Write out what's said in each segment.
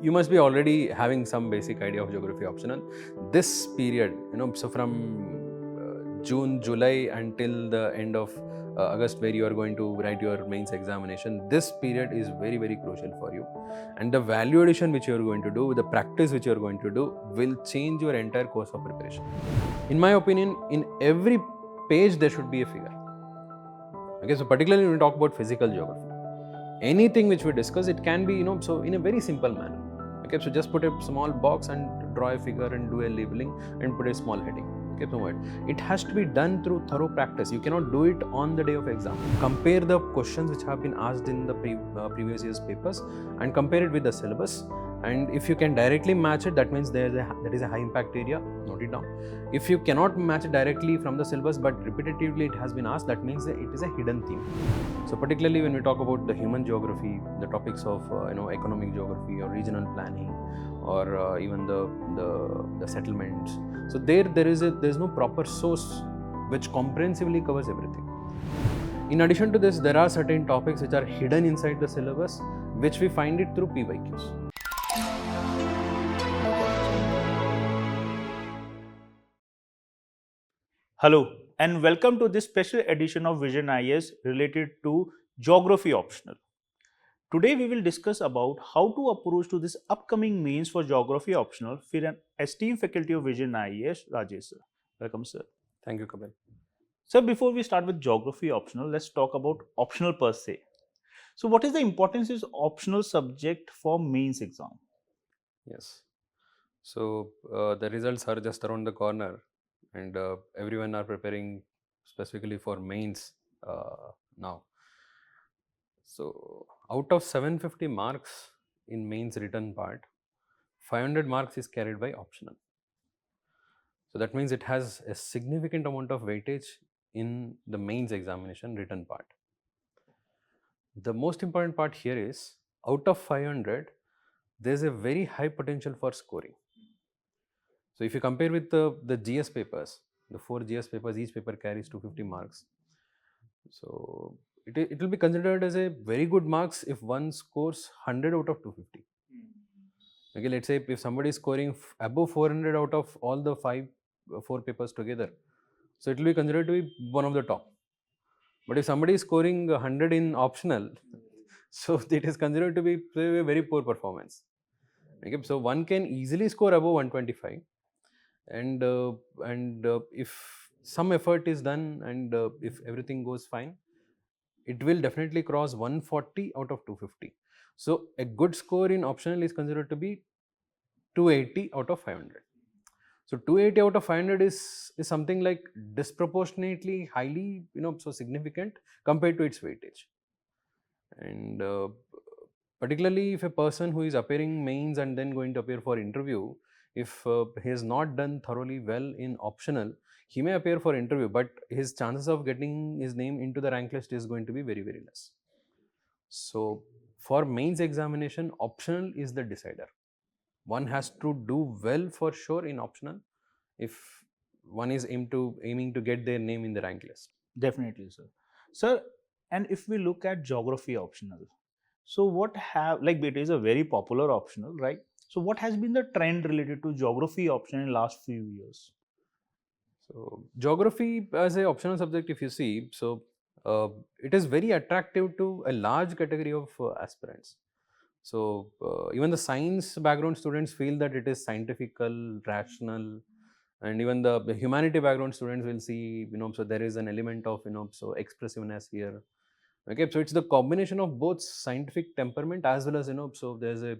you must be already having some basic idea of geography optional. This period, so from June, July until the end of August, where you are going to write your mains examination, this period is very, very crucial for you. And the value addition which you are going to do, the practice which you are going to do, will change your entire course of preparation. In my opinion, in every page there should be a figure. Okay, so particularly when we talk about physical geography, anything which we discuss, it can be, so in a very simple manner. Okay, so just put a small box and draw a figure and do a labeling and put a small heading. Okay, so it has to be done through thorough practice. You cannot do it on the day of exam. Compare the questions which have been asked in the previous year's papers and compare it with the syllabus. And if you can directly match it, that means that is a high impact area. Note it down. If you cannot match it directly from the syllabus, but repetitively it has been asked, that means that it is a hidden theme. So particularly when we talk about the human geography, the topics of economic geography or regional planning, or even the settlements. So there's no proper source which comprehensively covers everything. In addition to this, there are certain topics which are hidden inside the syllabus, which we find it through PYQs. Hello and welcome to this special edition of Vision IS related to Geography Optional. Today we will discuss about how to approach to this upcoming mains for Geography Optional with an esteemed faculty of Vision IS, Rajesh Sir. Welcome, sir. Thank you, Kapil. Sir, before we start with Geography Optional, let's talk about optional per se. So what is the importance of optional subject for mains exam? Yes. So the results are just around the corner, and everyone are preparing specifically for mains now. So out of 750 marks in mains written part, 500 marks is carried by optional. So that means it has a significant amount of weightage in the mains examination written part. The most important part here is, out of 500, there's a very high potential for scoring. So if you compare with the GS papers, the 4 GS papers, each paper carries 250 marks. So it will be considered as a very good marks if one scores 100 out of 250. Okay, let's say if somebody is scoring above 400 out of all the 4 papers together, so it will be considered to be one of the top. But if somebody is scoring 100 in optional, so it is considered to be a very poor performance. Okay, so one can easily score above 125, and if some effort is done, and if everything goes fine, it will definitely cross 140 out of 250. So a good score in optional is considered to be 280 out of 500. So 280 out of 500 is something like disproportionately highly, so significant compared to its weightage. And particularly if a person who is appearing mains and then going to appear for interview, if he has not done thoroughly well in optional, he may appear for interview, but his chances of getting his name into the rank list is going to be very, very less. So for mains examination, optional is the decider. One has to do well for sure in optional if one is aiming to get their name in the rank list. Definitely, sir. Sir, and if we look at Geography Optional, so what have, like, it is a very popular optional, right? So what has been the trend related to Geography option in last few years? So geography as a optional subject, if you see, so it is very attractive to a large category of aspirants. So even the science background students feel that it is scientifical, rational, and even the humanity background students will see, so there is an element of, so expressiveness here. Okay, so it's the combination of both scientific temperament as well as, so there's a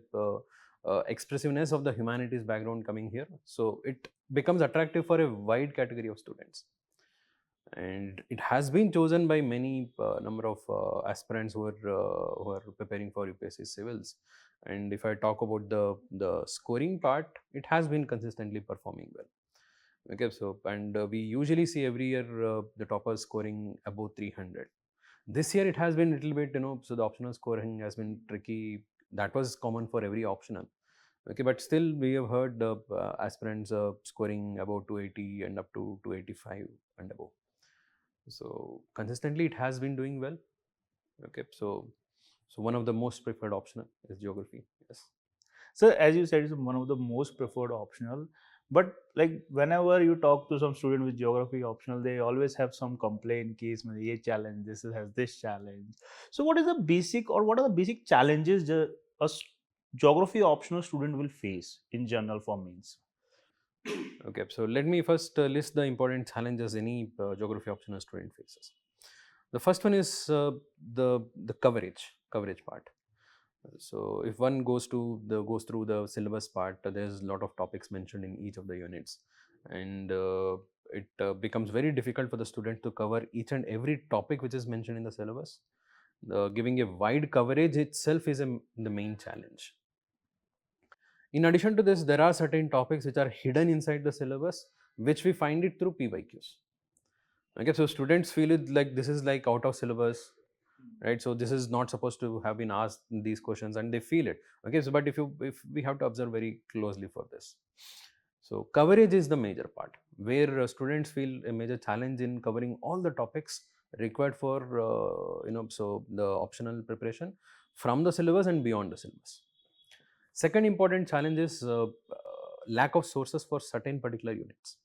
expressiveness of the humanities background coming here. So it becomes attractive for a wide category of students, and it has been chosen by many number of aspirants who are preparing for UPSC civils. And if I talk about the scoring part, it has been consistently performing well. Okay, so and we usually see every year the toppers scoring above 300. This year it has been a little bit, so the optional scoring has been tricky. That was common for every optional. Okay, but still we have heard aspirants scoring about 280 and up to 285 and above. So consistently it has been doing well. Okay, so one of the most preferred optional is geography. Yes. So as you said, it's one of the most preferred optional. But like whenever you talk to some student with geography optional, they always have some complaint case, ye challenge, this has this challenge. So what is the basic or what are the basic challenges geography optional student will face in general for means? Okay, so let me first list the important challenges any geography optional student faces. The first one is the coverage part. So if one goes through the syllabus part, there's a lot of topics mentioned in each of the units, and it becomes very difficult for the student to cover each and every topic which is mentioned in the syllabus. Giving a wide coverage itself is the main challenge. In addition to this, there are certain topics which are hidden inside the syllabus, which we find it through PYQs. Okay, so students feel it like this is like out of syllabus, right? So this is not supposed to have been asked these questions, and they feel it. Okay, so but if we have to observe very closely for this, so coverage is the major part where students feel a major challenge in covering all the topics required for so the optional preparation from the syllabus and beyond the syllabus. Second important challenge is lack of sources for certain particular units.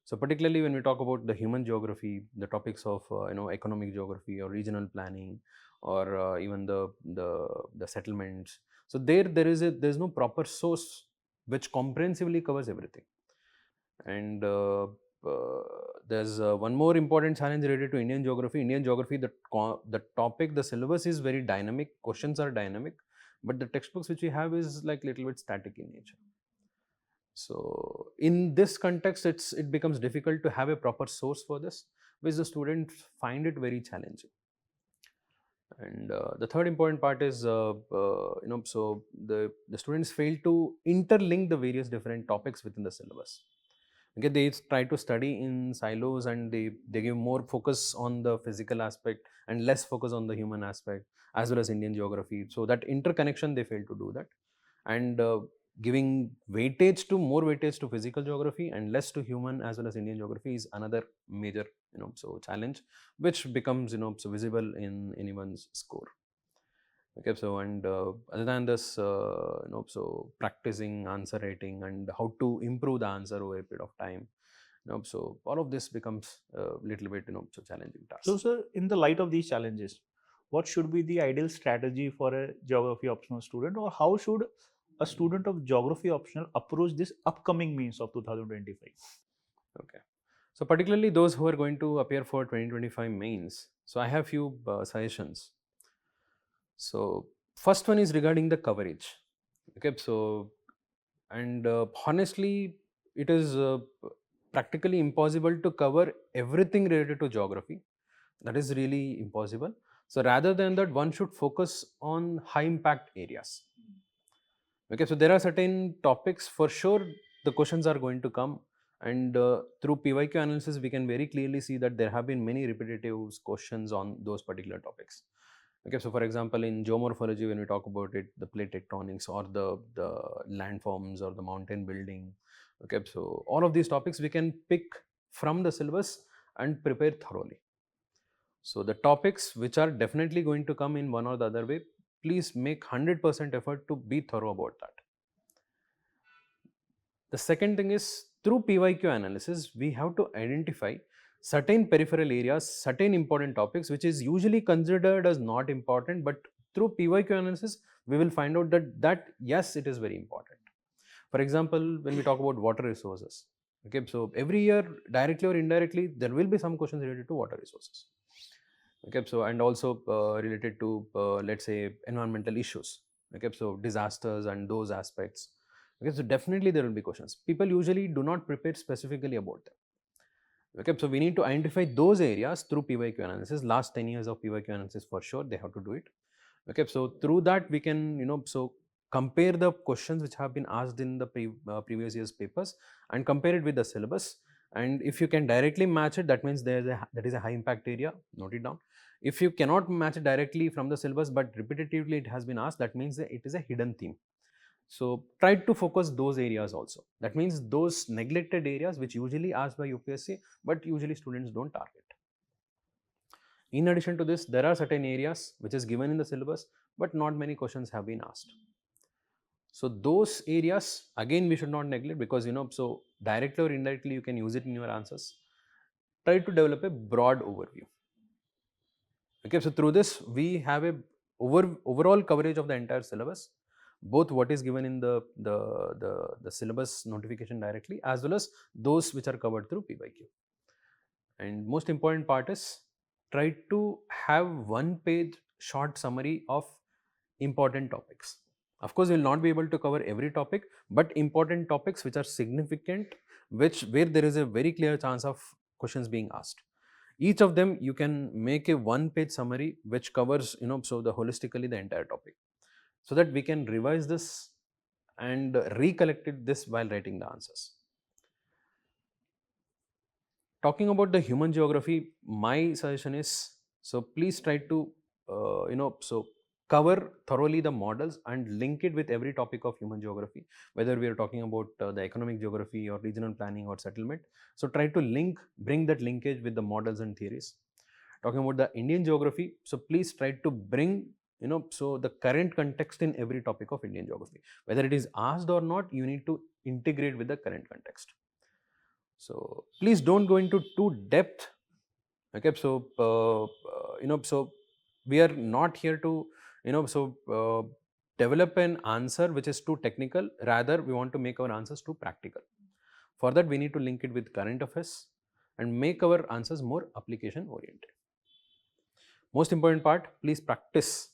So particularly when we talk about the human geography, the topics of economic geography or regional planning, or even the settlements. So there's no proper source which comprehensively covers everything. And there's one more important challenge related to Indian geography. Indian geography, the topic, the syllabus is very dynamic. Questions are dynamic, but the textbooks which we have is like little bit static in nature. So in this context, it becomes difficult to have a proper source for this, which the students find it very challenging. And the third important part is so the students fail to interlink the various different topics within the syllabus. Okay, they try to study in silos, and they give more focus on the physical aspect and less focus on the human aspect, as well as Indian geography. So that interconnection, they fail to do that. And giving more weightage to physical geography and less to human as well as Indian geography is another major so challenge, which becomes so visible in anyone's score. Okay, so and other than this, so practicing answer writing and how to improve the answer over a period of time, so all of this becomes a little bit so challenging So, task. sir, in the light of these challenges, what should be the ideal strategy for a geography optional student, or how should a student of geography optional approach this upcoming means of 2025? Okay, so particularly those who are going to appear for 2025 mains, so I have few suggestions. So first one is regarding the coverage. Okay, so and honestly, it is practically impossible to cover everything related to geography. That is really impossible. So rather than that, one should focus on high impact areas. Okay, so there are certain topics for sure the questions are going to come, and through PYQ analysis, we can very clearly see that there have been many repetitive questions on those particular topics. Okay, so for example, in geomorphology, when we talk about it, the plate tectonics or the landforms or the mountain building. Okay, so all of these topics we can pick from the syllabus and prepare thoroughly. So the topics which are definitely going to come in one or the other way, please make 100% effort to be thorough about that. The second thing is through PYQ analysis, we have to identify certain peripheral areas, certain important topics, which is usually considered as not important, but through PYQ analysis, we will find out that yes, it is very important. For example, when we talk about water resources, okay, so every year, directly or indirectly, there will be some questions related to water resources. Okay, so and also related to let's say environmental issues. Okay, so disasters and those aspects. Okay, so definitely there will be questions. People usually do not prepare specifically about them. Okay, so we need to identify those areas through PYQ analysis. Last 10 years of PYQ analysis for sure, they have to do it. Okay, so through that we can so compare the questions which have been asked in the previous year's papers and compare it with the syllabus. And if you can directly match it, that means that is a high impact area. Note it down. If you cannot match it directly from the syllabus, but repetitively it has been asked, that means that it is a hidden theme. So try to focus those areas also. That means those neglected areas which usually asked by UPSC, but usually students don't target. In addition to this, there are certain areas which is given in the syllabus, but not many questions have been asked. So those areas again we should not neglect, because so directly or indirectly you can use it in your answers. Try to develop a broad overview. Okay, so through this we have a overall coverage of the entire syllabus, both what is given in the syllabus notification directly, as well as those which are covered through PYQ. And most important part is, try to have one page short summary of important topics. Of course, we will not be able to cover every topic, but important topics which are significant, which where there is a very clear chance of questions being asked. Each of them you can make a one page summary which covers so the holistically the entire topic, so that we can revise this and recollect it this while writing the answers. Talking about the human geography, my suggestion is, so please try to so cover thoroughly the models and link it with every topic of human geography, whether we are talking about the economic geography or regional planning or settlement. So try to bring that linkage with the models and theories. Talking about the Indian geography, so please try to bring so the current context in every topic of Indian geography, whether it is asked or not, you need to integrate with the current context. So please don't go into too depth. Okay, so so we are not here to so develop an answer which is too technical. Rather, we want to make our answers too practical. For that, we need to link it with current affairs and make our answers more application oriented. Most important part, please practice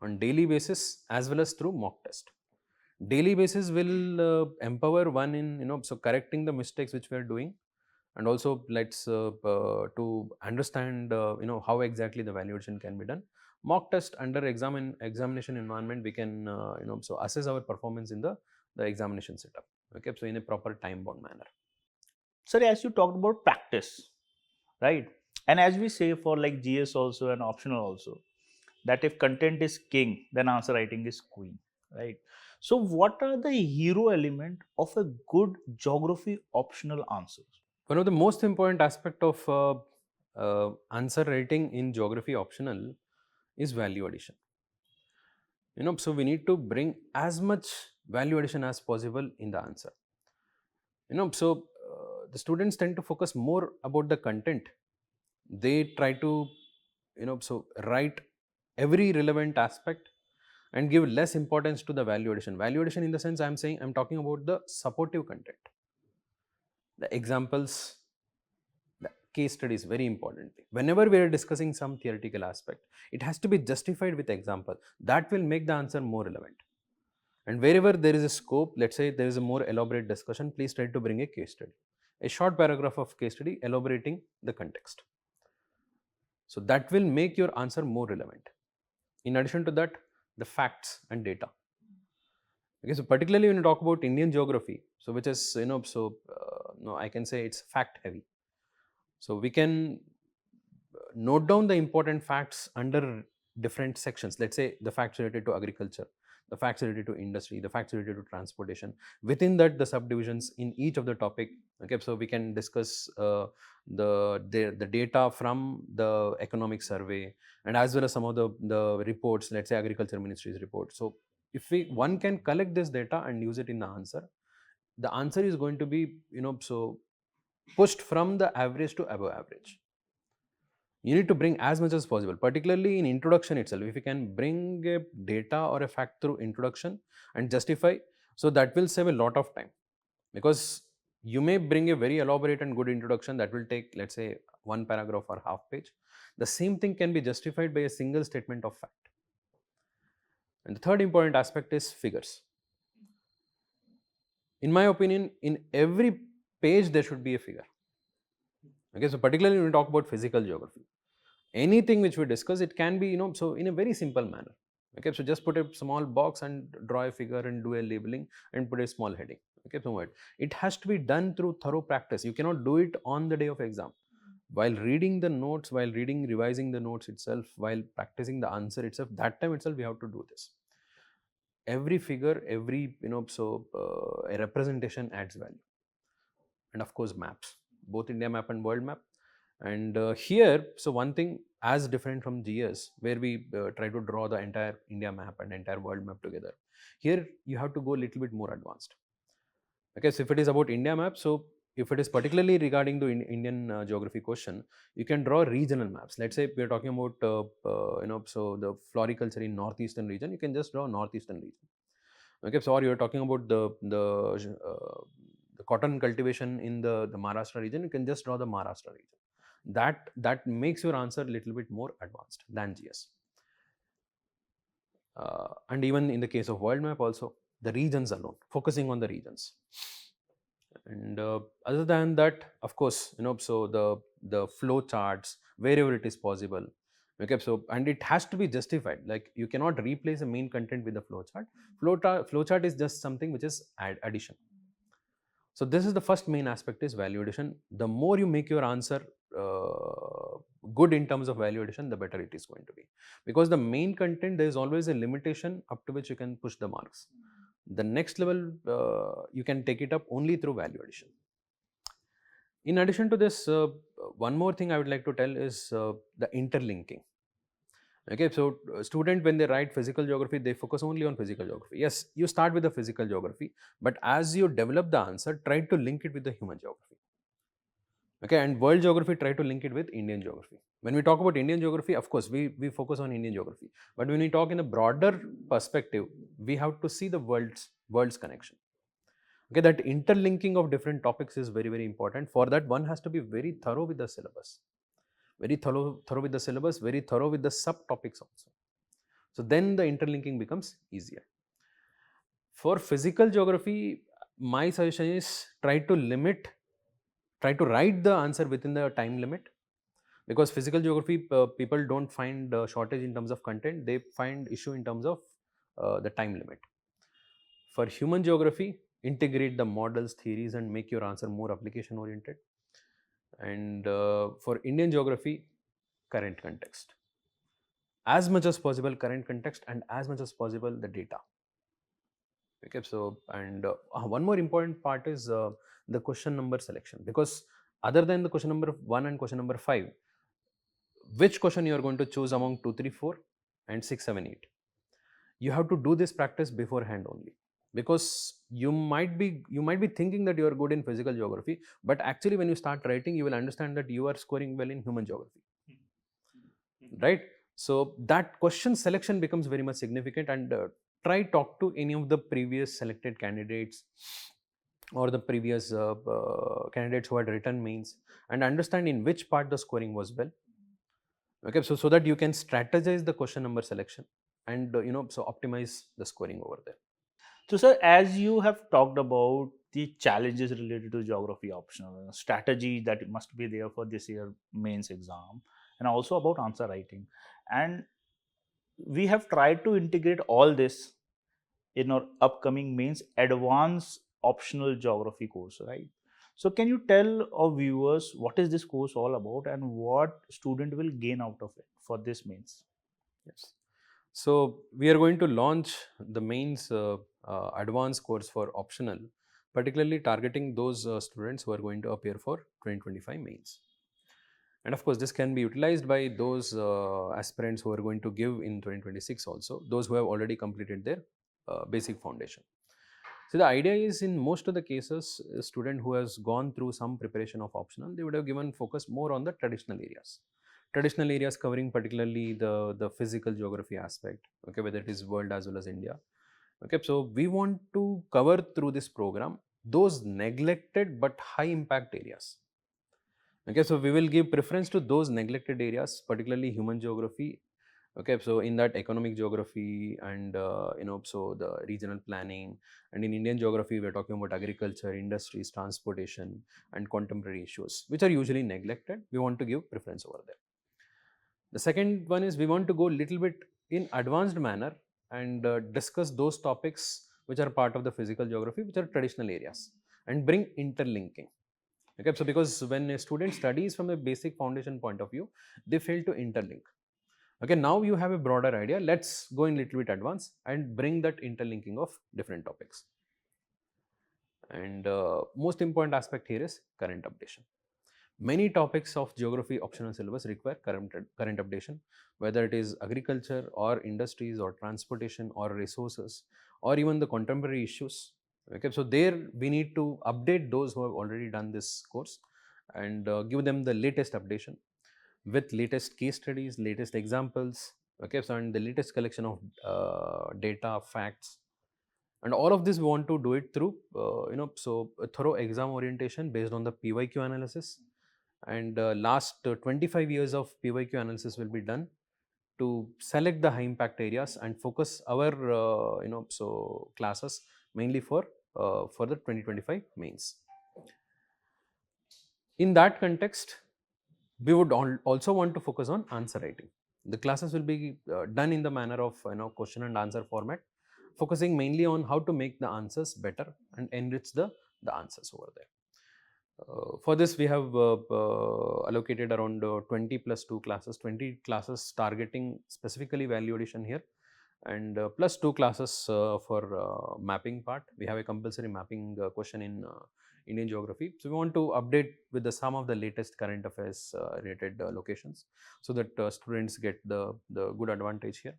on daily basis as well as through mock test. Daily basis will empower one in so correcting the mistakes which we are doing, and also let's to understand how exactly the valuation can be done. Mock test under examination environment, we can so assess our performance in the examination setup. Okay, so in a proper time bound manner. Sir, as you talked about practice, right? And as we say for like GS also and optional also, that if content is king, then answer writing is queen, right? So, what are the hero element of a good geography optional answers? One of the most important aspect of answer writing in geography optional is value addition. So we need to bring as much value addition as possible in the answer. So the students tend to focus more about the content. They try to so write every relevant aspect and give less importance to the value addition. Value addition in the sense I'm talking about the supportive content, the examples, the case studies. Very importantly, whenever we are discussing some theoretical aspect, it has to be justified with example. That will make the answer more relevant. And wherever there is a scope, let's say there is a more elaborate discussion, please try to bring a case study, a short paragraph of case study elaborating the context. So that will make your answer more relevant. In addition to that, the facts and data. Okay, so particularly when you talk about Indian geography, so which is so no, I can say it's fact heavy. So we can note down the important facts under different sections. Let's say the facts related to agriculture, the facts related to industry, the facts related to transportation. Within that, the subdivisions in each of the topic. Okay, so we can discuss the data from the economic survey, and as well as some of the reports. Let's say agriculture ministry's report. So if one can collect this data and use it in the answer is going to be so pushed from the average to above average. You need to bring as much as possible, particularly in introduction itself. If you can bring a data or a fact through introduction and justify, so that will save a lot of time, because you may bring a very elaborate and good introduction that will take, let's say, one paragraph or half page. The same thing can be justified by a single statement of fact. And the third important aspect is figures. In my opinion, in every page there should be a figure. Okay, so particularly when we talk about physical geography, anything which we discuss, it can be so in a very simple manner. Okay, so just put a small box and draw a figure and do a labeling and put a small heading. Okay, so what it has to be done through thorough practice. You cannot do it on the day of exam. While reading the notes, while revising the notes itself, while practicing the answer itself, that time itself we have to do this. Every figure, every so a representation adds value. And of course maps, both India map and world map. And here, so one thing as different from GS, where we try to draw the entire India map and entire world map together. Here you have to go a little bit more advanced. Okay, so if it is about India map, so if it is particularly regarding the Indian geography question, you can draw regional maps. Let's say we are talking about so the floriculture in northeastern region, you can just draw northeastern region. Okay, so or you are talking about the cotton cultivation in the Maharashtra region, you can just draw the Maharashtra region. That makes your answer a little bit more advanced than GS. And even in the case of world map also, the regions alone, focusing on the regions. And other than that, of course, so the flow charts wherever it is possible. Okay, so and it has to be justified. Like you cannot replace the main content with the flow chart. Flow chart is just something which is addition. So this is the first main aspect, is value addition. The more you make your answer good in terms of value addition, the better it is going to be, because the main content, there is always a limitation up to which you can push the marks. The next level, you can take it up only through value addition. In addition to this, one more thing I would like to tell is the interlinking. Okay, so student, when they write physical geography, they focus only on physical geography. Yes, you start with the physical geography, but as you develop the answer, try to link it with the human geography. Okay, and world geography, try to link it with Indian geography. When we talk about Indian geography, of course, we focus on Indian geography. But when we talk in a broader perspective, we have to see the world's connection. Okay, that interlinking of different topics is very, very important. For that, one has to be very thorough with the syllabus. Very thorough with the syllabus, very thorough with the subtopics also. So then the interlinking becomes easier. For physical geography, my suggestion is try to write the answer within the time limit, because physical geography, people don't find shortage in terms of content, they find issue in terms of the time limit. For human geography, integrate the models, theories, and make your answer more application oriented. And for Indian geography, current context. As much as possible, current context, and as much as possible, the data. Okay, so and one more important part is the question number selection, because other than the question number 1 and question number 5, which question you are going to choose among 2, 3, 4, and 6, 7, 8? You have to do this practice beforehand only, because you might be thinking that you are good in physical geography, but actually when you start writing, you will understand that you are scoring well in human geography, right? So that question selection becomes very much significant, and try talk to any of the previous selected candidates or the previous candidates who had written mains, and understand in which part the scoring was well. Okay, so that you can strategize the question number selection, and so optimize the scoring over there. So, sir, as you have talked about the challenges related to geography optional, strategy that must be there for this year mains exam, and also about answer writing, and we have tried to integrate all this in our upcoming mains advanced optional geography course, right? So, can you tell our viewers what is this course all about and what student will gain out of it for this mains? Yes. So we are going to launch the mains advanced course for optional, particularly targeting those students who are going to appear for 2025 mains. And of course, this can be utilized by those aspirants who are going to give in 2026 also, those who have already completed their basic foundation. So the idea is, in most of the cases, a student who has gone through some preparation of optional, they would have given focus more on the traditional areas. Traditional areas covering particularly the physical geography aspect, okay, whether it is world as well as India. Okay, so we want to cover through this program those neglected but high impact areas. Okay, so we will give preference to those neglected areas, particularly human geography. Okay, so in that, economic geography, and so the regional planning, and in Indian geography, we are talking about agriculture, industries, transportation, and contemporary issues, which are usually neglected. We want to give preference over there. The second one is, we want to go a little bit in advanced manner and discuss those topics which are part of the physical geography, which are traditional areas, and bring interlinking. Okay, so because when a student studies from a basic foundation point of view, they fail to interlink. Okay, now you have a broader idea. Let's go in little bit advanced and bring that interlinking of different topics. And most important aspect here is current updation. Many topics of geography optional syllabus require current updation, whether it is agriculture or industries or transportation or resources or even the contemporary issues. Okay, so there we need to update those who have already done this course and give them the latest updation with latest case studies, latest examples. Okay, so and the latest collection of data, facts, and all of this we want to do it through so a thorough exam orientation based on the PYQ analysis, and last 25 years of PYQ analysis will be done to select the high impact areas and focus our so classes mainly for the 2025 mains. In that context, we would also want to focus on answer writing. The classes will be done in the manner of question and answer format, focusing mainly on how to make the answers better and enrich the answers over there. For this, we have allocated around 20 plus 2 classes, 20 classes targeting specifically value addition here, and plus 2 classes for mapping part. We have a compulsory mapping question in Indian geography. So, we want to update with some of the latest current affairs related locations, so that students get the good advantage here.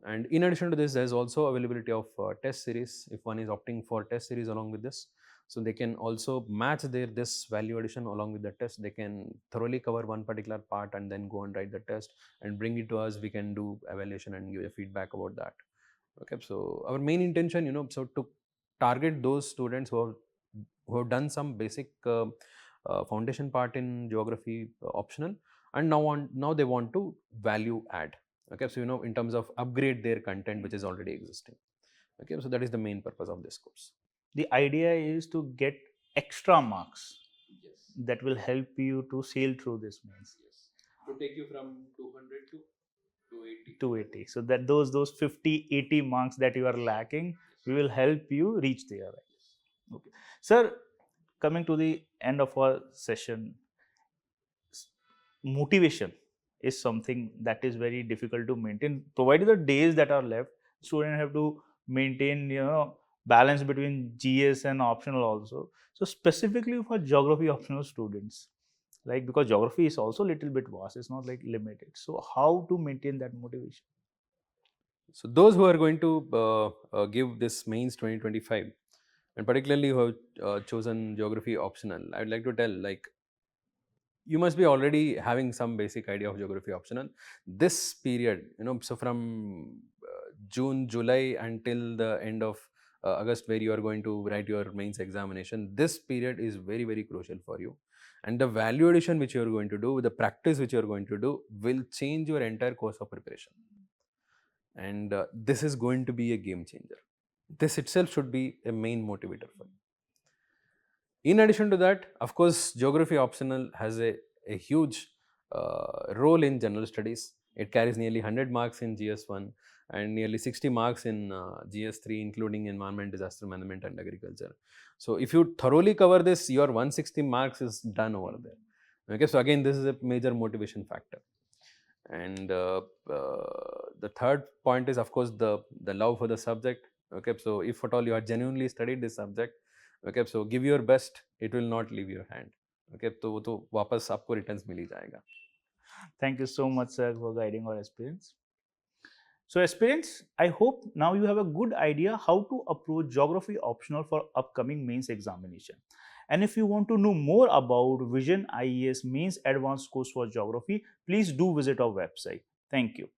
And in addition to this, there is also availability of test series if one is opting for test series along with this. So they can also match this value addition along with the test. They can thoroughly cover one particular part and then go and write the test and bring it to us. We can do evaluation and give a feedback about that. Okay, so our main intention, so to target those students who have done some basic foundation part in geography optional, and now they want to value add. Okay, so in terms of upgrade their content which is already existing. Okay, so that is the main purpose of this course. The idea is to get extra marks Yes. that will help you to sail through this mains. Yes. To take you from 200 to 280. 280. So that those 50, 80 marks that you are lacking, we will help you reach there. Okay. Sir, coming to the end of our session, motivation is something that is very difficult to maintain. Provided the days that are left, students have to maintain, balance between GS and optional also. So specifically for geography optional students, like because geography is also a little bit vast, it's not like limited. So how to maintain that motivation? So those who are going to give this mains 2025, and particularly who have chosen geography optional, I would like to tell, like, you must be already having some basic idea of geography optional. This period, so from June, July until the end of August, where you are going to write your mains examination, this period is very, very crucial for you. And the value addition which you are going to do, the practice which you are going to do, will change your entire course of preparation. And this is going to be a game changer. This itself should be a main motivator for you. In addition to that, of course, geography optional has a huge role in general studies. It carries nearly 100 marks in GS1 and nearly 60 marks in GS3, including environment, disaster management, and agriculture. So, if you thoroughly cover this, your 160 marks is done over there. Okay, so again, this is a major motivation factor. And the third point is, of course, the love for the subject. Okay, so if at all you are genuinely studied this subject, okay, so give your best, it will not leave your hand. Okay, तो वापस आपको returns मिल ही जाएगा. Thank you so much, sir, for guiding our aspirants. So aspirants, I hope now you have a good idea how to approach geography optional for upcoming mains examination. And if you want to know more about Vision IAS Mains Advanced Course for Geography, please do visit our website. Thank you.